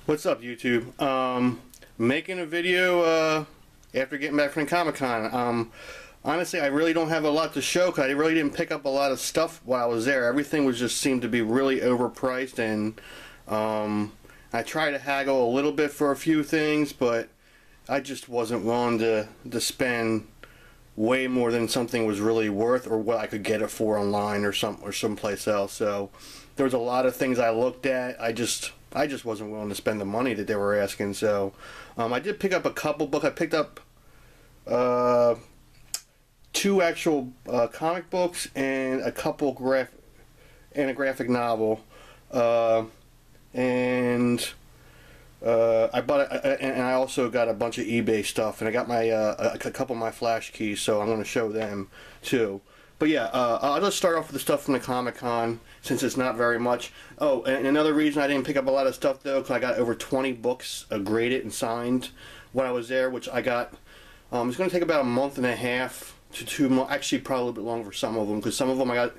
What's up, YouTube? Making a video after getting back from Comic-Con. Honestly, I really don't have a lot to show because I really didn't pick up a lot of stuff while I was there. Everything was just seemed to be really overpriced, and I tried to haggle a little bit for a few things, but I just wasn't willing to spend way more than something was really worth, or what I could get it for online or someplace else. So there was a lot of things I looked at. I just wasn't willing to spend the money that they were asking. So I did pick up a couple books. I picked up two actual comic books and a couple graphic novel, and I bought and I also got a bunch of eBay stuff, and I got my a couple of my flash keys, so I'm going to show them too. But yeah, I'll just start off with the stuff from the Comic-Con, since it's not very much. Oh, and another reason I didn't pick up a lot of stuff, though, because I got over 20 books graded and signed when I was there, which I got, it's going to take about a month and a half to 2 months, actually probably a little bit longer for some of them, because some of them I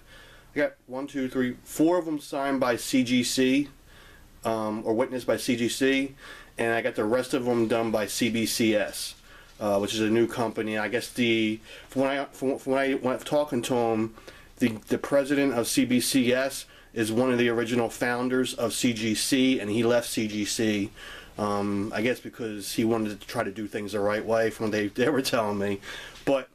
got 1, 2, 3, 4 of them signed by CGC, or witnessed by CGC, and I got the rest of them done by CBCS. Which is a new company. I guess when I went talking to him, the president of CBCS is one of the original founders of CGC, and he left CGC. I guess because he wanted to try to do things the right way, from what they were telling me. But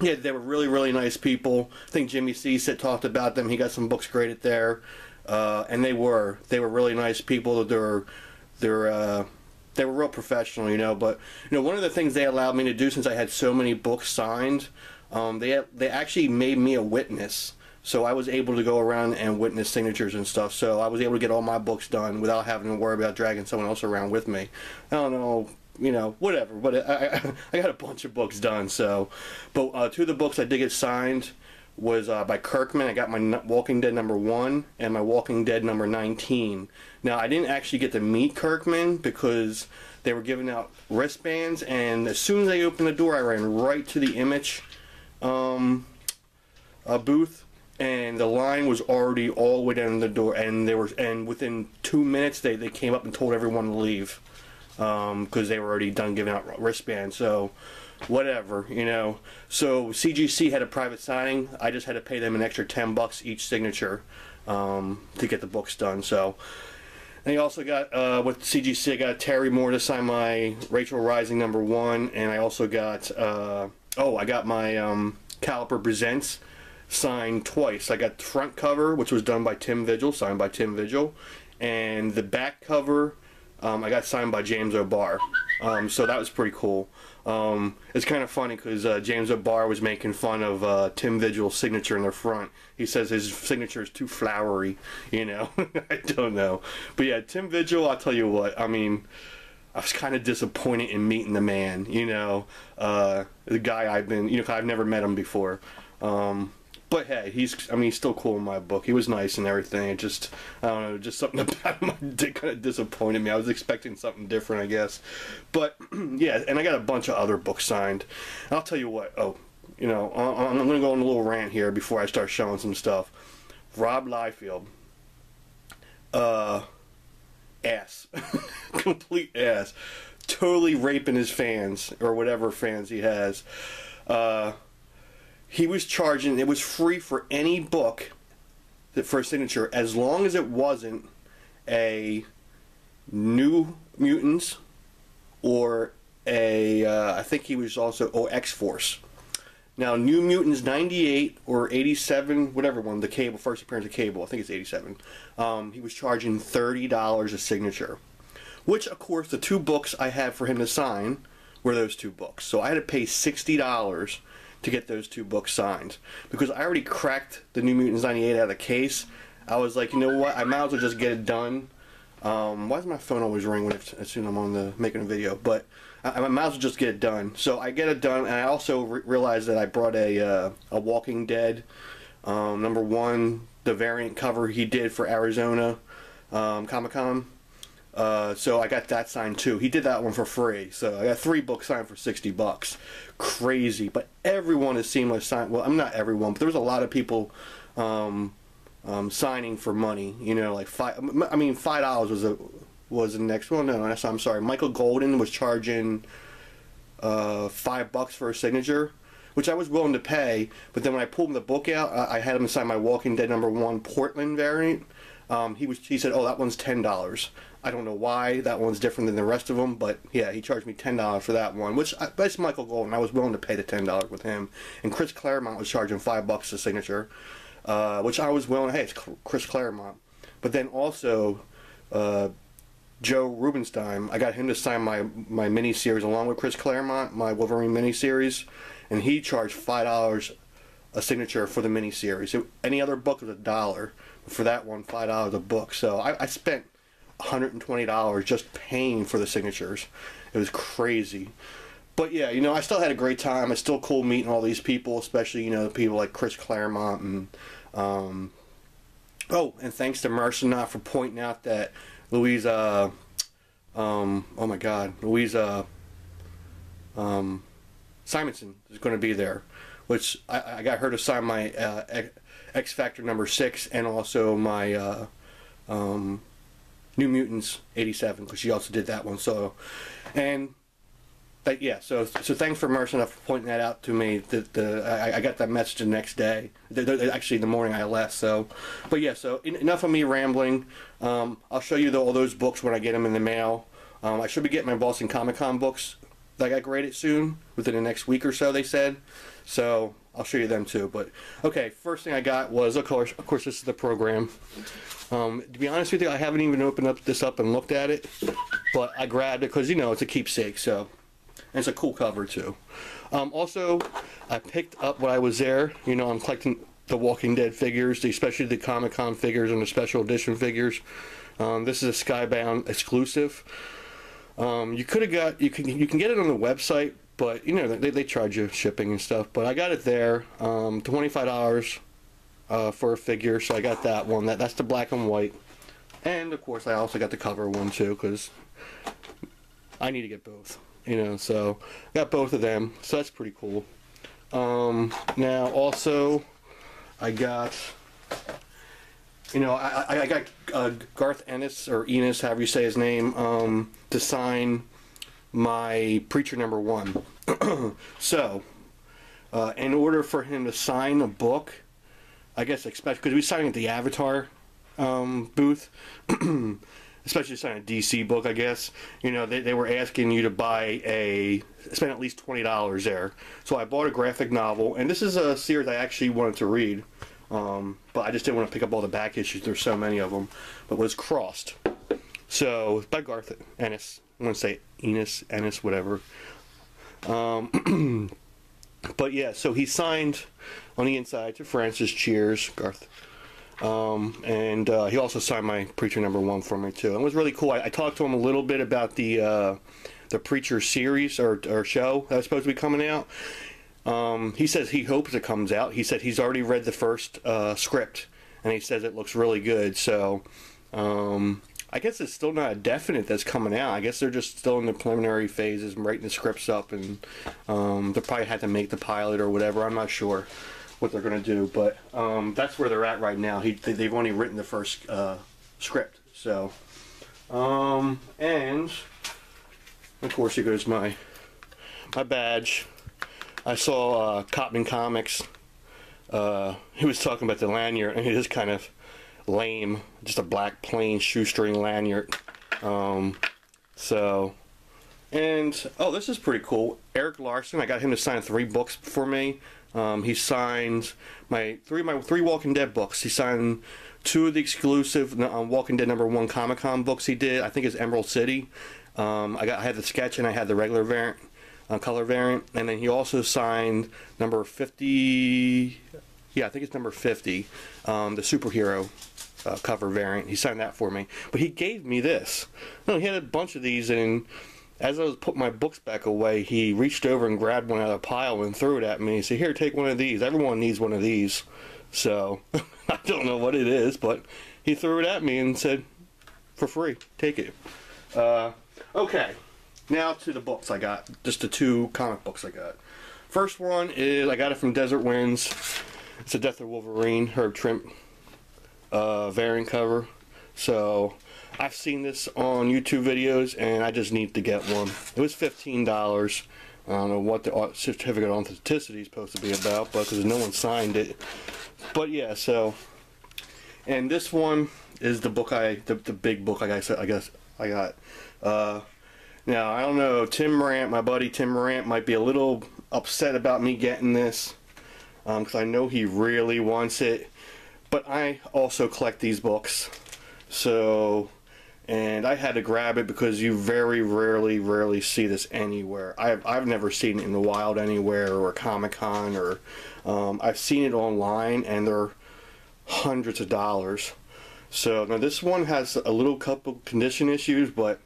yeah, they were really nice people. I think Jimmy C talked about them. He got some books graded there, and they were really nice people. They were real professional, you know. But you know, one of the things they allowed me to do, since I had so many books signed, they actually made me a witness, so I was able to go around and witness signatures and stuff. So I was able to get all my books done without having to worry about dragging someone else around with me. I don't know, you know, whatever. But I got a bunch of books done. So, but two of the books I did get signed was by Kirkman. I got my Walking Dead #1 and my Walking Dead #19. Now, I didn't actually get to meet Kirkman because they were giving out wristbands, and as soon as I opened the door, I ran right to the Image booth, and the line was already all the way down the door, and within 2 minutes they came up and told everyone to leave because they were already done giving out wristbands. So whatever, you know. So CGC had a private signing. I just had to pay them an extra $10 each signature to get the books done. So, and I also got with CGC, I got Terry Moore to sign my Rachel Rising #1, and I also got I got my Caliper Presents signed twice. I got the front cover, which was done by Tim Vigil, signed by Tim Vigil, and the back cover I got signed by James O'Barr. So that was pretty cool. It's kind of funny because James O'Barr was making fun of Tim Vigil's signature in the front. He says his signature is too flowery, you know. I don't know. But yeah, Tim Vigil, I'll tell you what, I mean, I was kind of disappointed in meeting the man, you know. The guy I've never met him before. But hey, he's still cool in my book. He was nice and everything. It just, I don't know, just something about him kind of disappointed me. I was expecting something different, I guess. But yeah, and I got a bunch of other books signed. And I'll tell you what. Oh, you know, I'm going to go on a little rant here before I start showing some stuff. Rob Liefeld, ass, complete ass, totally raping his fans, or whatever fans he has. He was charging, it was free for any book for a signature, as long as it wasn't a New Mutants or a, I think he was also, X-Force. Now, New Mutants 98 or 87, whatever one, the Cable, first appearance of Cable, I think it's 87, he was charging $30 a signature. Which, of course, the two books I had for him to sign were those two books. So I had to pay $60 to get those two books signed, because I already cracked the New Mutants 98 out of the case. I was like, you know what, I might as well just get it done. Why does my phone always ring as soon as I'm on making a video? But I might as well just get it done. So I get it done, and I also realized that I brought a Walking Dead #1, the variant cover he did for Arizona Comic-Con. So I got that signed too. He did that one for free. So I got 3 books signed for $60. Crazy. But everyone is seamless signed. Well, I'm not everyone, but there was a lot of people signing for money. You know, like $5 was was the next one. No, I'm sorry. Michael Golden was charging $5 for a signature, which I was willing to pay. But then when I pulled the book out, I had him sign my Walking Dead #1 Portland variant. He said, "Oh, that one's $10." I don't know why that one's different than the rest of them, but yeah, he charged me $10 for that one, which that's Michael Golden. I was willing to pay the $10 with him. And Chris Claremont was charging $5 a signature, which I was willing. Hey, it's Chris Claremont. But then also Joe Rubenstein, I got him to sign my mini series along with Chris Claremont, my Wolverine mini series, and he charged $5 a signature for the mini series. Any other book was $1. For that one, $5 a book. So I spent $120 just paying for the signatures. It was crazy. But yeah, you know, I still had a great time. It's still cool meeting all these people, especially, you know, people like Chris Claremont and oh, and thanks to Mercenot for pointing out that Louisa oh my god, Louisa Simonson is going to be there, which I got her to sign my X Factor #6 and also my New Mutants '87, because she also did that one. So, and yeah, so thanks for Mercenot for pointing that out to me. I got that message the next day. Actually, the morning I left. So, but yeah, so enough of me rambling. I'll show you all those books when I get them in the mail. I should be getting my Boston Comic Con books that got graded soon, within the next week or so, they said. So I'll show you them too. But okay, first thing I got was, of course, this is the program. To be honest with you, I haven't even opened this up and looked at it, but I grabbed it because, you know, it's a keepsake. So, and it's a cool cover too. Also, I picked up while I was there. You know, I'm collecting the Walking Dead figures, especially the Comic Con figures and the special edition figures. This is a Skybound exclusive. You could have got, you can get it on the website, but you know they charge you shipping and stuff. But I got it there, $25 for a figure, so I got that one. That's the black and white, and of course I also got the cover one too, because I need to get both. You know, so I got both of them, so that's pretty cool. Now also I got, you know, I got Garth Ennis, or Enos, however you say his name, to sign my Preacher #1. So, in order for him to sign a book, I guess because he was signing at the Avatar booth, especially signing a DC book, I guess, you know, they were asking you to spend at least $20 there. So I bought a graphic novel, and this is a series I actually wanted to read. But I just didn't want to pick up all the back issues. There's so many of them. But was Crossed. So it's by Garth Ennis. I want to say Ennis, whatever. But yeah, so he signed on the inside to Francis. Cheers, Garth. And he also signed my Preacher #1 for me too. And it was really cool. I talked to him a little bit about the Preacher series or show that was supposed to be coming out. He says he hopes it comes out. He said he's already read the first script, and he says it looks really good. So I guess it's still not a definite that's coming out. I guess they're just still in the preliminary phases, writing the scripts up, and they probably had to make the pilot or whatever. I'm not sure what they're going to do, but that's where they're at right now. They've only written the first script. So, and of course here goes my badge. I saw Cotman Comics. He was talking about the lanyard, and it is kind of lame. Just a black plain shoestring lanyard. So, and oh, this is pretty cool. Eric Larson. I got him to sign 3 books for me. He signed my three Walking Dead books. He signed 2 of the exclusive Walking Dead #1 Comic Con books he did. I think it's Emerald City. I had the sketch and I had the regular variant. Color variant, and then he also signed number 50. Yeah, I think it's number 50, the superhero cover variant. He signed that for me, but he gave me this. No, he had a bunch of these, and as I was putting my books back away, he reached over and grabbed one out of the pile and threw it at me. He said, "Here, take one of these. Everyone needs one of these." So I don't know what it is, but he threw it at me and said, "For free, take it." Okay. Now to the books I got. Just the 2 comic books I got. First one is, I got it from Desert Winds. It's a Death of Wolverine, Herb Trimp variant cover. So I've seen this on YouTube videos, and I just need to get one. It was $15. I don't know what the certificate of authenticity is supposed to be about, but because no one signed it. But yeah, so, and this one is the book the big book I guess I got. Now I don't know, Tim Morant, my buddy Tim Morant, might be a little upset about me getting this, because I know he really wants it. But I also collect these books, so, and I had to grab it because you very rarely see this anywhere. I've never seen it in the wild anywhere, or Comic-Con, or I've seen it online, and they're hundreds of dollars. So now this one has a little couple condition issues, but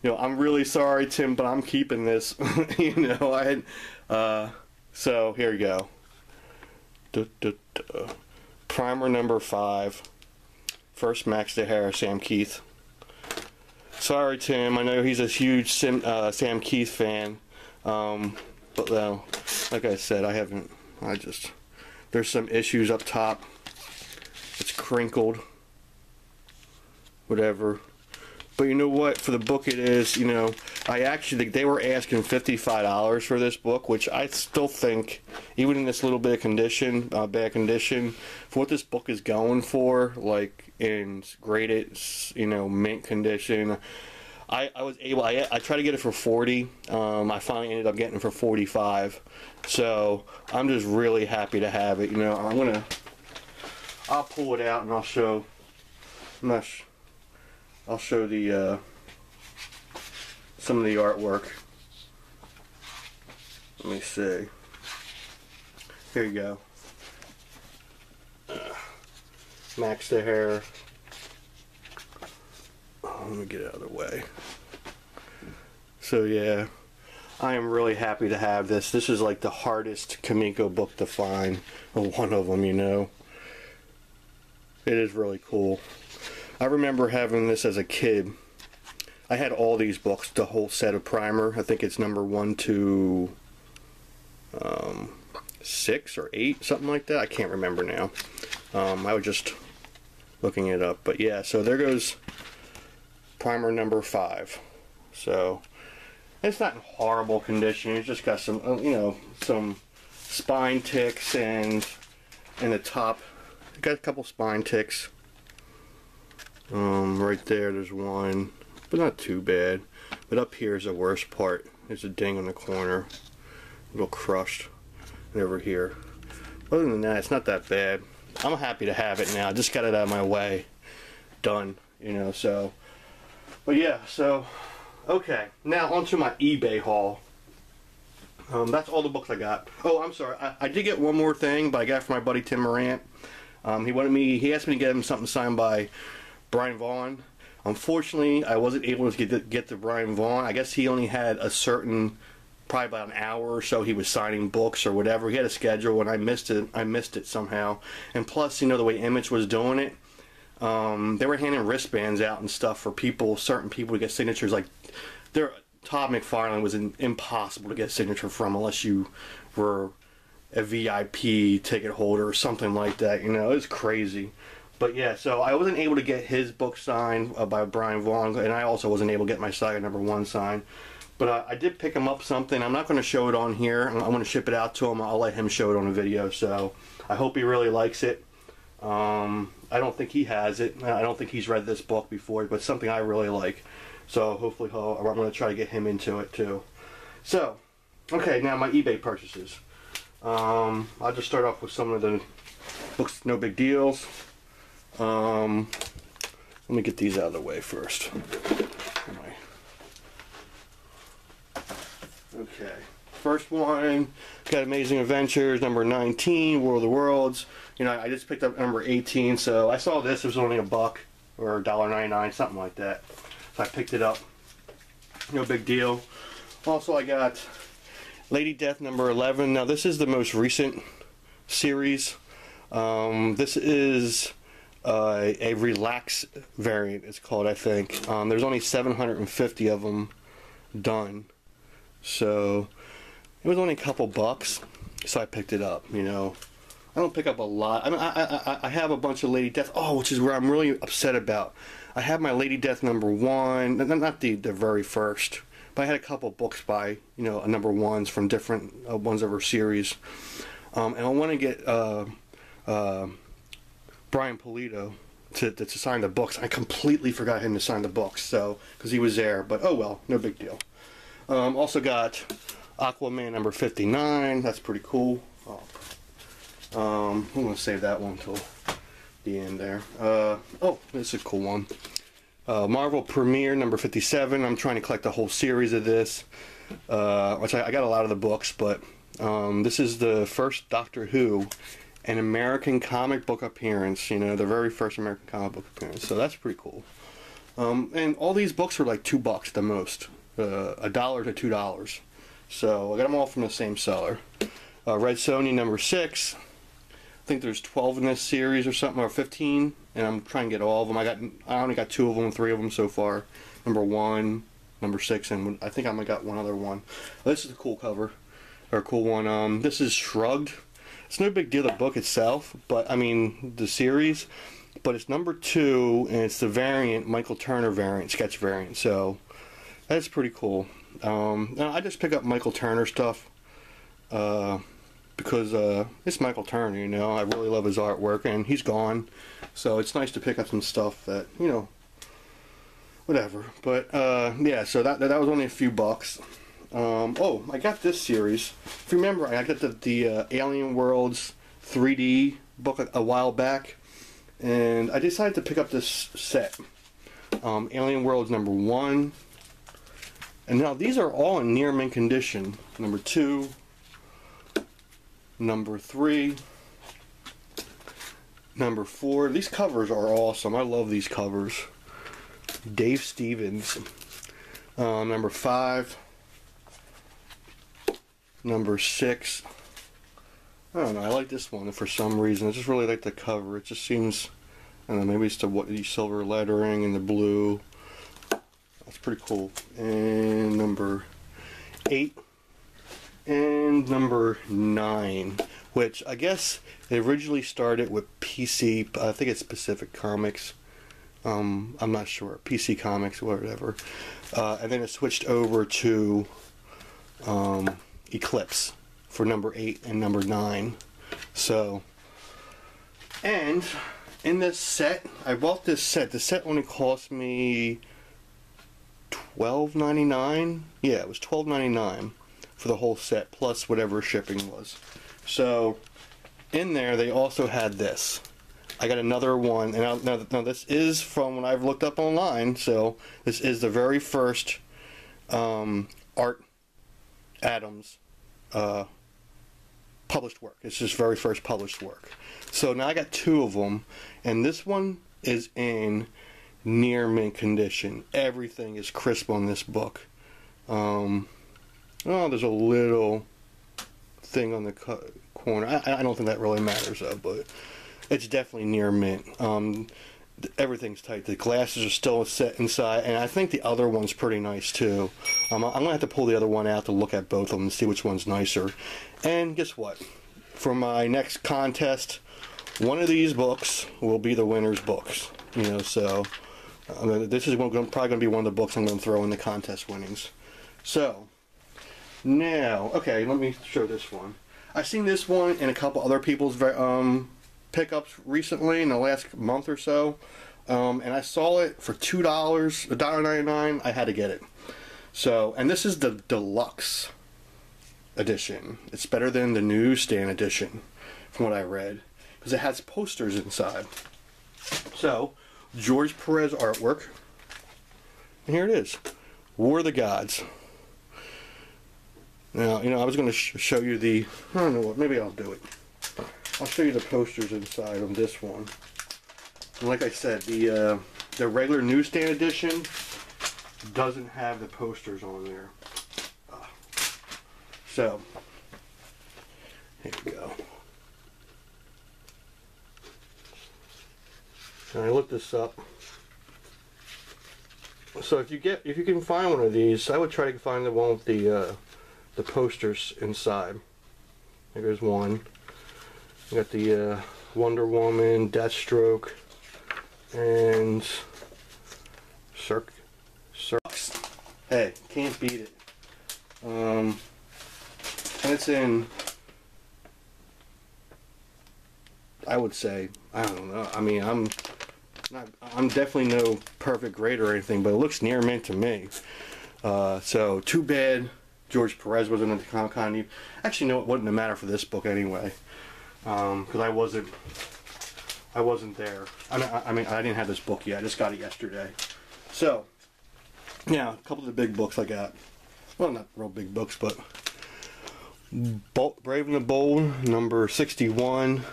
you know, I'm really sorry, Tim, but I'm keeping this. You know, I had so here we go. Primer number 5. First Max DeHare, Sam Keith. Sorry, Tim. I know he's a huge Sam Keith fan, but like I said, there's some issues up top. It's crinkled, whatever. But you know what? For the book it is, you know, they were asking $55 for this book, which I still think, even in this little bit of condition, bad condition, for what this book is going for, like in graded, you know, mint condition, I tried to get it for 40. I finally ended up getting it for 45. So I'm just really happy to have it. You know, I'll pull it out and I'll show. I'll show the some of the artwork. Let me see. Here you go. Max DeHare. Oh, let me get it out of the way. So yeah, I am really happy to have this. This is like the hardest Kamiko book to find. One of them, you know. It is really cool. I remember having this as a kid. I had all these books, the whole set of primer. I think it's number 1 to 6 or 8, something like that. I can't remember now. I was just looking it up. But yeah, so there goes primer number 5. So it's not in horrible condition. It's just got some, you know, some spine ticks, and in the top, it got a couple spine ticks. Right there's one, but not too bad. But up here is the worst part. There's a ding on the corner, a little crushed, and over here. Other than that, it's not that bad. I'm happy to have it now. I just got it out of my way. Done, you know. So, but yeah. So, okay. Now onto my eBay haul. That's all the books I got. Oh, I'm sorry. I did get one more thing, but I got it from my buddy Tim Morant. He asked me to get him something signed by Brian Vaughn. Unfortunately, I wasn't able to get to Brian Vaughn. I guess he only had a certain, probably about an hour or so he was signing books or whatever. He had a schedule, and I missed it somehow. And plus, you know, the way Image was doing it, they were handing wristbands out and stuff for people, certain people, to get signatures. Like, Todd McFarlane was impossible to get a signature from unless you were a VIP ticket holder or something like that. You know, it was crazy. But yeah, so I wasn't able to get his book signed by Brian Vaughn, and I also wasn't able to get my Saga #1 signed. But I did pick him up something. I'm not going to show it on here. I'm going to ship it out to him. I'll let him show it on a video. So I hope he really likes it. I don't think he has it. I don't think he's read this book before, but it's something I really like. So hopefully I'm going to try to get him into it too. So, okay, now my eBay purchases. I'll just start off with some of the books, no big deals. Let me get these out of the way first. Okay, first one, got Amazing Adventures, number 19, World of the Worlds. You know, I just picked up number 18, so I saw this, it was only $1 or $1.99, something like that. So I picked it up, no big deal. Also, I got Lady Death number 11. Now, this is the most recent series. This is a relax variant, it's called, I think. There's only 750 of them done, so it was only a couple bucks, so I picked it up. You know, I don't pick up a lot. I mean, I have a bunch of Lady Death. Oh, which is where I'm really upset about. I have my Lady Death #1, not the very first, but I had a couple books by, you know, #1s from different ones of her series. And I want to get Brian Pulido to sign the books. I completely forgot him to sign the books, so, because he was there, but oh well, no big deal. Also got Aquaman #59, that's pretty cool. I'm going to save that one till the end there. Oh, this is a cool one. Marvel Premiere #57. I'm trying to collect the whole series of this. Which I got a lot of the books, but this is the first Doctor Who an American comic book appearance, you know, the very first American comic book appearance, so that's pretty cool. And all these books are like $2 the most, $1 to $2, so I got them all from the same seller. Red Sonja #6, I think there's 12 in this series or something, or 15, and I'm trying to get all of them. I only got 2 of them, 3 of them so far. #1, #6, and I think I got one other one. This is a cool cover, or a cool one. This is Shrugged. It's no big deal, the book itself, but I mean the series, but it's #2 and it's the variant, Michael Turner variant, sketch variant, so that's pretty cool. I just pick up Michael Turner stuff because it's Michael Turner, you know. I really love his artwork, and he's gone, so it's nice to pick up some stuff that, you know, whatever. But yeah, so that was only a few bucks. Oh, I got this series. If you remember, I got the Alien Worlds 3D book a while back, and I decided to pick up this set. Alien Worlds #1, and now these are all in near mint condition. #2, #3, #4. These covers are awesome. I love these covers. Dave Stevens. #5. #6. I don't know, I like this one for some reason. I just really like the cover. It just seems, I don't know, maybe it's the silver lettering and the blue. That's pretty cool. And #8 and #9, which I guess it originally started with PC, I think it's Pacific Comics. I'm not sure, PC Comics or whatever. And then it switched over to Eclipse for #8 and #9. So, and in this set, I bought this set. The set only cost me $12.99. Yeah, it was $12.99 for the whole set, plus whatever shipping was. So, in there they also had this. I got another one, and now this is from when I've looked up online, so this is the very first Art Adams published work. It's his very first published work. So now I got 2 of them, and this one is in near mint condition. Everything is crisp on this book. Oh, there's a little thing on the corner. I don't think that really matters though, but it's definitely near mint. Everything's tight. The glasses are still set inside, and I think the other one's pretty nice too. I'm gonna have to pull the other one out to look at both of them and see which one's nicer. And guess what? For my next contest, one of these books will be the winner's books. You know, so this is probably gonna be one of the books I'm gonna throw in the contest winnings. So now, okay, let me show this one. I've seen this one and a couple other people's pickups recently in the last month or so, and I saw it for $2, $1.99. I had to get it. So, and this is the deluxe edition. It's better than the newsstand edition, from what I read, because it has posters inside. So, George Perez artwork, and here it is, War of the Gods. Now, you know, I was going to show you the, I don't know what, maybe I'll do it. I'll show you the posters inside of this one. And like I said, the regular newsstand edition doesn't have the posters on there. So, here we go. And I looked this up. So if you can find one of these, I would try to find the one with the posters inside. There's one. We got the Wonder Woman, Deathstroke, and Hey, can't beat it. And it's in, I would say, I don't know. I mean, I'm definitely no perfect grade or anything, but it looks near mint to me. So too bad George Perez wasn't at the Comic-Con. Actually, no, it wouldn't have mattered for this book anyway, because I wasn't there. I mean, I didn't have this book yet. I just got it yesterday. So, yeah, a couple of the big books I got. Well, not real big books, but Brave and the Bold, number 61.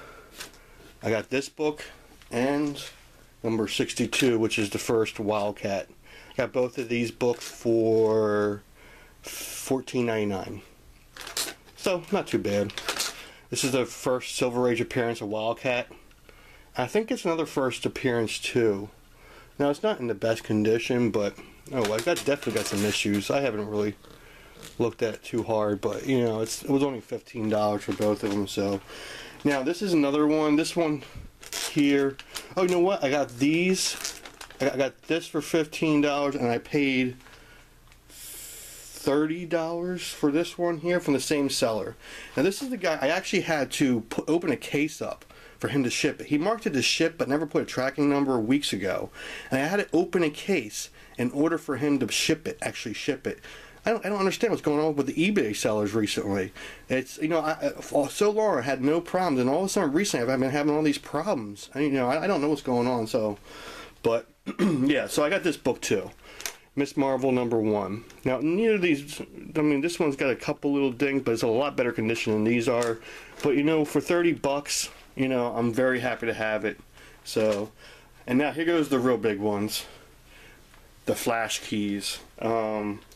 I got this book and number 62, which is the first Wildcat. Got both of these books for $14.99. So, not too bad. This is the first Silver Age appearance of Wildcat. I think it's another first appearance too. Now, it's not in the best condition, but oh, I definitely got some issues. I haven't really looked at it too hard, but you know, it was only $15 for both of them. So now this is another one. This one here. Oh, you know what? I got these. I got this for $15, and I paid $30 for this one here from the same seller. Now this is the guy. I actually had to open a case up for him to ship it. He marked it as ship, but never put a tracking number weeks ago, and I had to open a case in order for him to ship it. Actually, ship it. I don't understand what's going on with the eBay sellers recently. It's, you know, for so long I had no problems, and all of a sudden recently I've been having all these problems. You know, I don't know what's going on. So, but yeah, so I got this book too, Miss Marvel #1. Now neither of these, I mean, this one's got a couple little dings, but it's a lot better condition than these are. But you know, for $30, you know, I'm very happy to have it. So, and now here goes the real big ones, the Flash keys.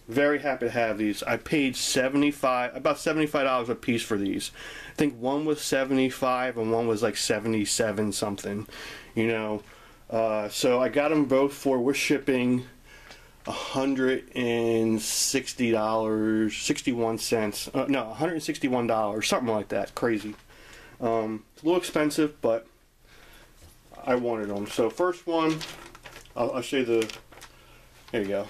Very happy to have these. I paid about $75 a piece for these. I think one was $75 and one was like 77 something. You know, so I got them both for, we're shipping $160, 61 cents. No, $161, something like that. Crazy. It's a little expensive, but I wanted them. So first one, I'll show you the. There you go.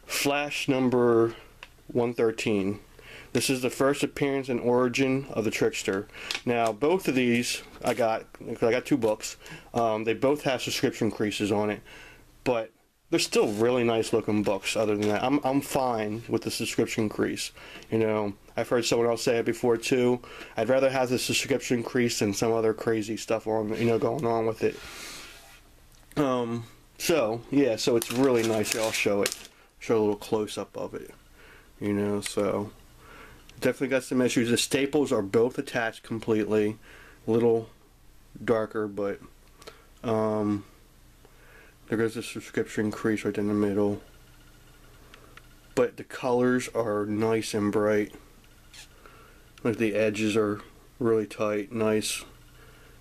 Flash number 113. This is the first appearance and origin of the Trickster. Now, both of these I got two books. They both have subscription creases on it, but they're still really nice looking books. Other than that, I'm fine with the subscription crease. You know, I've heard someone else say it before too. I'd rather have the subscription crease than some other crazy stuff on, you know, going on with it. So yeah, so it's really nice. I'll show it. Show a little close up of it. You know, so definitely got some issues. The staples are both attached completely. A little darker, but there goes the subscription crease right in the middle. But the colors are nice and bright. Like the edges are really tight, nice.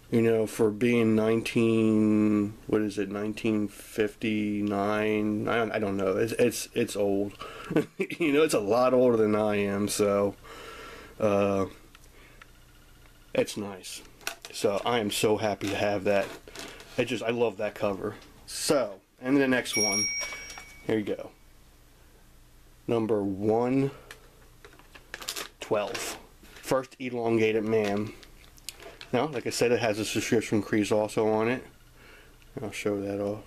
You know, for being 1959, I don't know. It's old. You know, it's a lot older than I am, so it's nice. So I am so happy to have that. I love that cover. So, and the next one. Here you go. Number 112. First elongated man. Now, like I said, it has a subscription crease also on it. I'll show that off.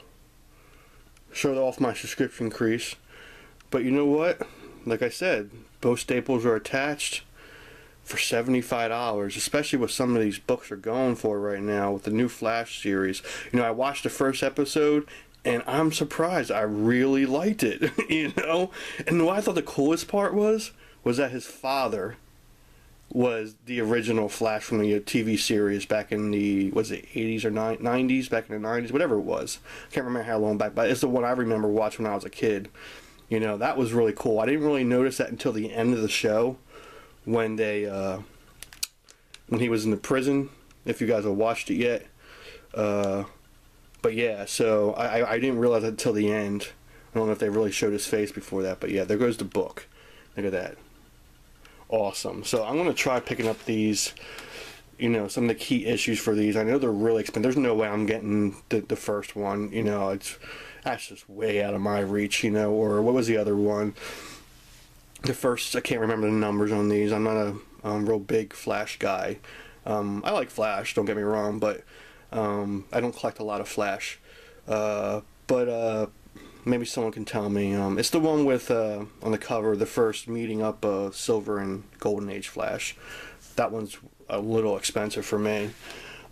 Show off my subscription crease. But you know what? Like I said, both staples are attached for $75, especially what some of these books are going for right now with the new Flash series. You know, I watched the first episode, and I'm surprised. I really liked it, you know? And what I thought the coolest part was that his father was the original Flash from the TV series back in the, was it 80s or 90s, back in the 90s, whatever it was. I can't remember how long back, but it's the one I remember watching when I was a kid. You know, that was really cool. I didn't really notice that until the end of the show when they, when he was in the prison, if you guys have watched it yet. But yeah, so I didn't realize it until the end. I don't know if they really showed his face before that, but yeah, there goes the book. Look at that. Awesome. So I'm going to try picking up these you know, some of the key issues for these. I know they're really expensive. There's no way I'm getting the first one. You know, that's just way out of my reach. You know, or what was the other one? The first, I can't remember the numbers on these. I'm not a real big Flash guy. I like Flash, don't get me wrong, but I don't collect a lot of Flash. But maybe someone can tell me. It's the one with, on the cover, the first meeting up Silver and Golden Age Flash. That one's a little expensive for me.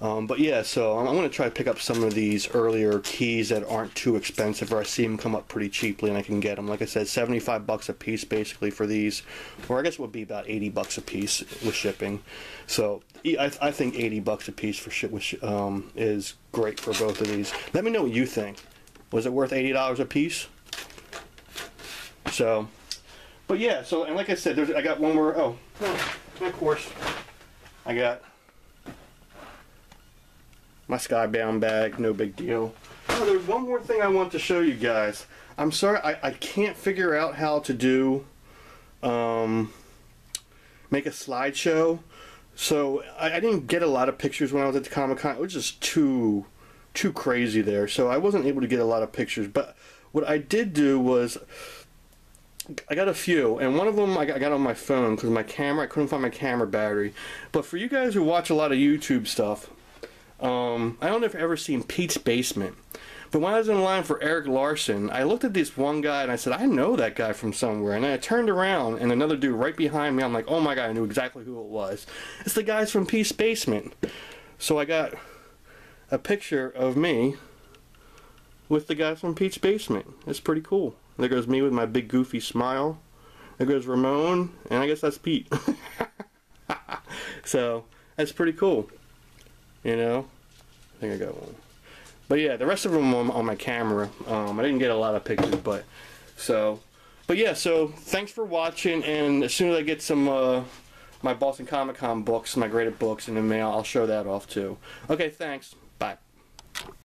But yeah, so I'm going to try to pick up some of these earlier keys that aren't too expensive, or I see them come up pretty cheaply and I can get them. Like I said, 75 bucks a piece basically for these, or I guess it would be about 80 bucks a piece with shipping. So I think 80 bucks a piece for is great for both of these. Let me know what you think. Was it worth $80 a piece? So, but yeah, so, and like I said, I got one more, oh, of course, I got my Skybound bag, no big deal. Oh, there's one more thing I want to show you guys. I'm sorry, I can't figure out how to do, make a slideshow. So I didn't get a lot of pictures when I was at the Comic-Con. It was just too crazy there. So I wasn't able to get a lot of pictures. But what I did do was, I got a few, and one of them I got on my phone because my camera, I couldn't find my camera battery. But for you guys who watch a lot of YouTube stuff, I don't know if you've ever seen Pete's Basement, but when I was in line for Eric Larson, I looked at this one guy and I said, I know that guy from somewhere. And then I turned around and another dude right behind me, I'm like, oh my god, I knew exactly who it was. It's the guys from Pete's Basement. So I got a picture of me with the guys from Pete's Basement. It's pretty cool. There goes me with my big goofy smile. There goes Ramon, and I guess that's Pete. So that's pretty cool. You know, I think I got one. But yeah, the rest of them on my camera. I didn't get a lot of pictures, but yeah. So thanks for watching, and as soon as I get some my Boston Comic Con books, my graded books in the mail, I'll show that off too. Okay, thanks. Bye.